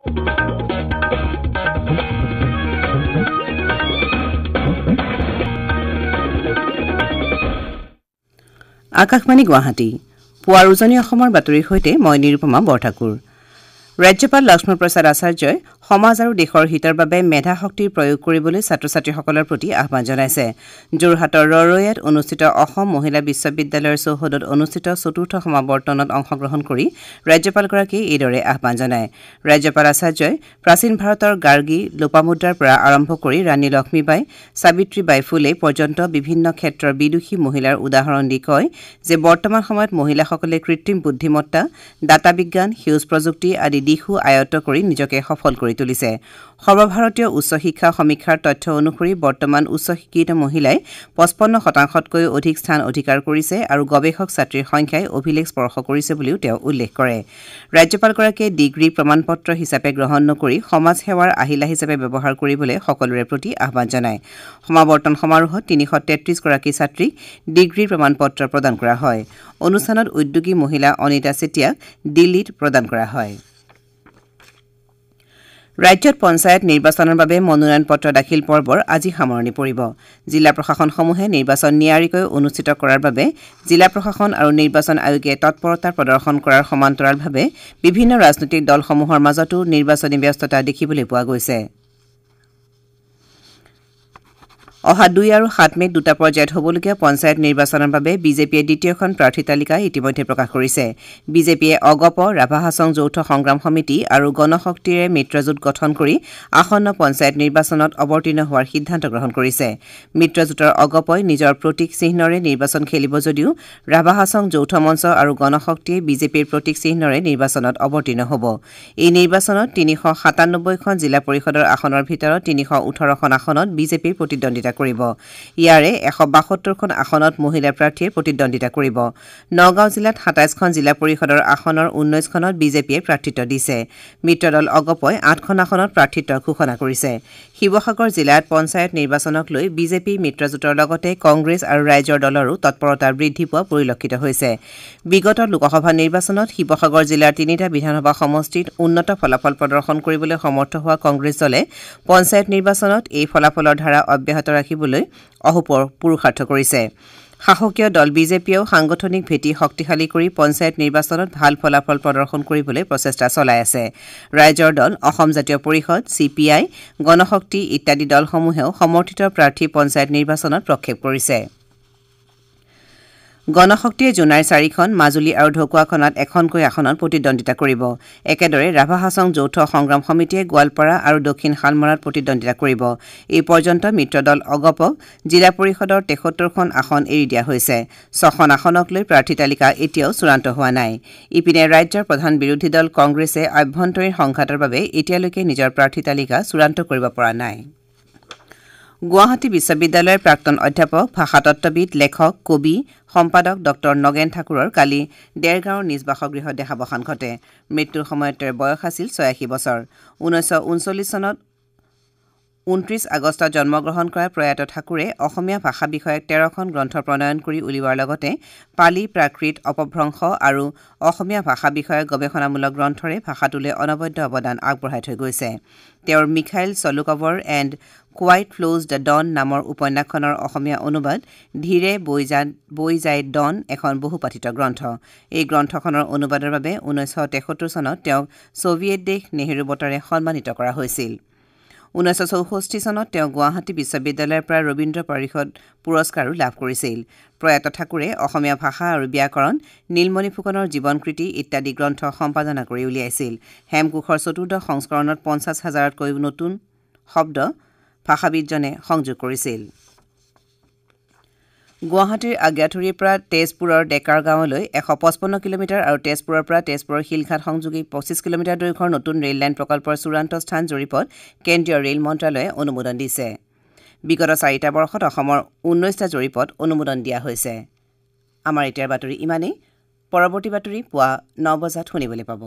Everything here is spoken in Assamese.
আকাশবাণী গুৱাহাটী পুৱাৰ উজনি অসমৰ বাতৰিৰ সৈতে মই নিৰুপমা বৰঠাকুৰ। ৰাজ্যপাল লক্ষ্মণ প্ৰসাদ আচাৰ্যই সমাজ আৰু দেশৰ হিতৰ বাবে মেধা শক্তিৰ প্ৰয়োগ কৰিবলৈ ছাত্ৰ ছাত্ৰীসকলৰ প্ৰতি আহ্বান জনাইছে। যোৰহাটৰ ৰৰৈয়াত অনুষ্ঠিত অসম মহিলা বিশ্ববিদ্যালয়ৰ চৌহদত অনুষ্ঠিত চতুৰ্থ সমাৱৰ্তনত অংশগ্ৰহণ কৰি ৰাজ্যপালগৰাকীয়ে এইদৰে আহ্বান জনায়। ৰাজ্যপাল আচাৰ্যই প্ৰাচীন ভাৰতৰ গাৰ্গী লোপামুদ্ৰাৰ পৰা আৰম্ভ কৰি ৰাণী লক্ষ্মীবাই সাবিত্ৰীবাই ফুলে পৰ্যন্ত বিভিন্ন ক্ষেত্ৰৰ বিদুষী মহিলাৰ উদাহৰণ দি কয় যে বৰ্তমান সময়ত মহিলাসকলে কৃত্ৰিম বুদ্ধিমত্তা, ডাটা বিজ্ঞান, সেউজ প্ৰযুক্তি আদি দিশো আয়ত্ত কৰি নিজকে সফল কৰি তুলিছে। সৰ্বভাৰতীয় উচ্চ শিক্ষা সমীক্ষাৰ তথ্য অনুসৰি বৰ্তমান উচ্চ শিক্ষিত মহিলাই ৫৫%তকৈও অধিক স্থান অধিকাৰ কৰিছে আৰু গৱেষক ছাত্ৰীৰ সংখ্যাই অভিলেখ স্পৰ্শ কৰিছে বুলিও তেওঁ উল্লেখ কৰে। ৰাজ্যপালগৰাকীয়ে ডিগ্ৰী প্ৰমাণপত্ৰ হিচাপে গ্ৰহণ নকৰি সমাজ সেৱাৰ আহিলা হিচাপে ব্যৱহাৰ কৰিবলৈ সকলোৰে প্ৰতি আহ্বান জনায়। সমাৱৰ্তন সমাৰোহত ৩৩৩ গৰাকী ছাত্ৰীক ডিগ্ৰীৰ প্ৰমাণপত্ৰ প্ৰদান কৰা হয়। অনুষ্ঠানত উদ্যোগী মহিলা অনিতা চেতিয়াক দিল্লীত প্ৰদান কৰা হয়। ৰাজ্যত পঞ্চায়ত নিৰ্বাচনৰ বাবে মনোনয়ন পত্ৰ দাখিল পৰ্বৰ আজি সামৰণি পৰিব। জিলা প্ৰশাসনসমূহে নিৰ্বাচন নিয়াৰিকৈ অনুষ্ঠিত কৰাৰ বাবে জিলা প্ৰশাসন আৰু নিৰ্বাচন আয়োগে তৎপৰতা প্ৰদৰ্শন কৰাৰ সমান্তৰালভাৱে বিভিন্ন ৰাজনৈতিক দলসমূহৰ মাজতো নিৰ্বাচনী ব্যস্ততা দেখিবলৈ পোৱা গৈছে। অহা ২ আৰু ৭ মে'ত দুটা পৰ্যায়ত হ'বলগীয়া পঞ্চায়ত নিৰ্বাচনৰ বাবে বিজেপিয়ে দ্বিতীয়খন প্ৰাৰ্থী তালিকা ইতিমধ্যে প্ৰকাশ কৰিছে। বিজেপিয়ে অগপ, ৰাভা হাছং যৌথ সংগ্ৰাম সমিতি আৰু গণশক্তিৰে মিত্ৰজোঁট গঠন কৰি আসন্ন পঞ্চায়ত নিৰ্বাচনত অৱতীৰ্ণ হোৱাৰ সিদ্ধান্ত গ্ৰহণ কৰিছে। মিত্ৰজোঁটৰ অগপই নিজৰ প্ৰতীক চিহ্নৰে নিৰ্বাচন খেলিব যদিও ৰাভা হাছং যৌথ মঞ্চ আৰু গণশক্তিয়ে বিজেপিৰ প্ৰতীক চিহ্নৰে নিৰ্বাচনত অৱতীৰ্ণ হ'ব। এই নিৰ্বাচনত ৩৯৭খন জিলা পৰিষদৰ আসনৰ ভিতৰত ৩১৮খন আসনত বিজেপিৰ প্ৰতিদ্বন্দ্বিতা কৰিব। ইয়াৰে ১৭২খন আসনত মহিলা প্ৰাৰ্থীয়ে প্ৰতিদ্বন্দ্বিতা কৰিব। নগাঁও জিলাত ২৭খন জিলা পৰিষদৰ আসনৰ ১৯খনত বিজেপিয়ে প্ৰাৰ্থিত্ব দিছে। মিত্ৰদল অগপই ৮খন আসনত প্ৰাৰ্থিত্ব ঘোষণা কৰিছে। শিৱসাগৰ জিলাত পঞ্চায়ত নিৰ্বাচনক লৈ বিজেপি মিত্ৰজোঁটৰ লগতে কংগ্ৰেছ আৰু ৰাইজৰ দলৰো তৎপৰতা বৃদ্ধি পোৱা পৰিলক্ষিত হৈছে। বিগত লোকসভা নিৰ্বাচনত শিৱসাগৰ জিলাৰ ৩টা বিধানসভা সমষ্টিত উন্নত ফলাফল প্ৰদৰ্শন কৰিবলৈ সমৰ্থ হোৱা কংগ্ৰেছ দলে পঞ্চায়ত নিৰ্বাচনত এই ফলাফলৰ ধাৰা অব্যাহত ৰাখিবলৈ অহোপৰ পুৰুষাৰ্থ কৰিছে। শাসকীয় দল বিজেপিয়েও সাংগঠনিক ভেটি শক্তিশালী কৰি পঞ্চায়ত নিৰ্বাচনত ভাল ফলাফল প্ৰদৰ্শন কৰিবলৈ প্ৰচেষ্টা চলাই আছে। ৰাইজৰ দল, অসম জাতীয় পৰিষদ, CPI, গণশক্তি ইত্যাদি দলসমূহেও সমৰ্থিত প্ৰাৰ্থী পঞ্চায়ত নিৰ্বাচনত প্ৰক্ষেপ কৰিছে। গণশক্তিয়ে জোনাইৰ 4খন, মাজুলী আৰু ঢকুৱাখনাত এখনকৈ আসনত প্ৰতিদ্বন্দ্বিতা কৰিব। একেদৰে ৰাভা হাছং যৌথ সংগ্ৰাম সমিতিয়ে গোৱালপাৰা আৰু দক্ষিণ শালমৰাত প্ৰতিদ্বন্দ্বিতা কৰিব। এই পৰ্যন্ত মিত্ৰদল অগপক জিলা পৰিষদৰ ৭৩খন আসন এৰি দিয়া হৈছে। 6খন আসনক লৈ প্ৰাৰ্থী তালিকা এতিয়াও চূড়ান্ত হোৱা নাই। ইপিনে ৰাজ্যৰ প্ৰধান বিৰোধী দল কংগ্ৰেছে আভ্যন্তৰীণ সংঘাতৰ বাবে এতিয়ালৈকে নিজৰ প্ৰাৰ্থী তালিকা চূড়ান্ত কৰিব পৰা নাই। গুৱাহাটী বিশ্ববিদ্যালয়ৰ প্ৰাক্তন অধ্যাপক, ভাষাতত্ত্ববিদ, লেখক, কবি, সম্পাদক ড নগেন ঠাকুৰৰ কালি দেৰগাঁৱৰ নিজ বাসগৃহত দেহাৱসান ঘটে। মৃত্যুৰ সময়ত তেওঁৰ বয়স আছিল ৮৬ বছৰ। ১৯৩৯ চনত ২৯ আগষ্টত জন্মগ্ৰহণ কৰা প্ৰয়াত ঠাকুৰে অসমীয়া ভাষা বিষয়ক ১৩খন গ্ৰন্থ প্ৰণয়ন কৰি উলিওৱাৰ লগতে পালি, প্ৰাকৃত, অপভ্ৰংশ আৰু অসমীয়া ভাষা বিষয়ক গৱেষণামূলক গ্ৰন্থৰে ভাষাটোলৈ অনবদ্য অৱদান আগবঢ়াই থৈ গৈছে। তেওঁৰ মিখাইল চলুকভৰ and quiet flows the Don নামৰ উপন্যাসখনৰ অসমীয়া অনুবাদ ধীৰে বৈ যায় ডন এখন বহুপাঠিত গ্ৰন্থ। এই গ্ৰন্থখনৰ অনুবাদৰ বাবে ১৯৭৩ চনত তেওঁক ছ'ভিয়েট দেশ নেহেৰু বঁটাৰে সন্মানিত কৰা হৈছিল। ১৯৬৪ চনত তেওঁ গুৱাহাটী বিশ্ববিদ্যালয়ৰ পৰা ৰবীন্দ্ৰ পৰিষদ পুৰস্কাৰো লাভ কৰিছিল। প্ৰয়াত ঠাকুৰে অসমীয়া ভাষা আৰু ব্যাকৰণ, নীলমণি ফুকনৰ জীৱনকৃতি ইত্যাদি গ্ৰন্থ সম্পাদনা কৰি উলিয়াইছিল। হেমকোষৰ ৪ৰ্থ সংস্কৰণত ৫০,০০০তকৈও নতুন শব্দ ভাষাবিদজনে সংযোগ কৰিছিল। গুৱাহাটীৰ আগ্ৰাথুৰিৰ পৰা তেজপুৰৰ ডেকাৰ গাঁৱলৈ ১৫৫ কিলোমিটাৰ আৰু তেজপুৰৰ পৰা তেজপুৰৰ শিলঘাট সংযোগী ২৫ কিলোমিটাৰ দৈৰ্ঘ্যৰ নতুন ৰেল লাইন প্ৰকল্পৰ চূড়ান্ত স্থান জৰীপত কেন্দ্ৰীয় ৰেল মন্ত্ৰালয়ে অনুমোদন দিছে। বিগত 4টা বৰ্ষত অসমৰ 19টা জৰীপত অনুমোদন দিয়া হৈছে। আমাৰ এতিয়াৰ বাতৰি ইমানেই। পৰৱৰ্তী বাতৰি পুৱা ৯ বজাত শুনিবলৈ পাব।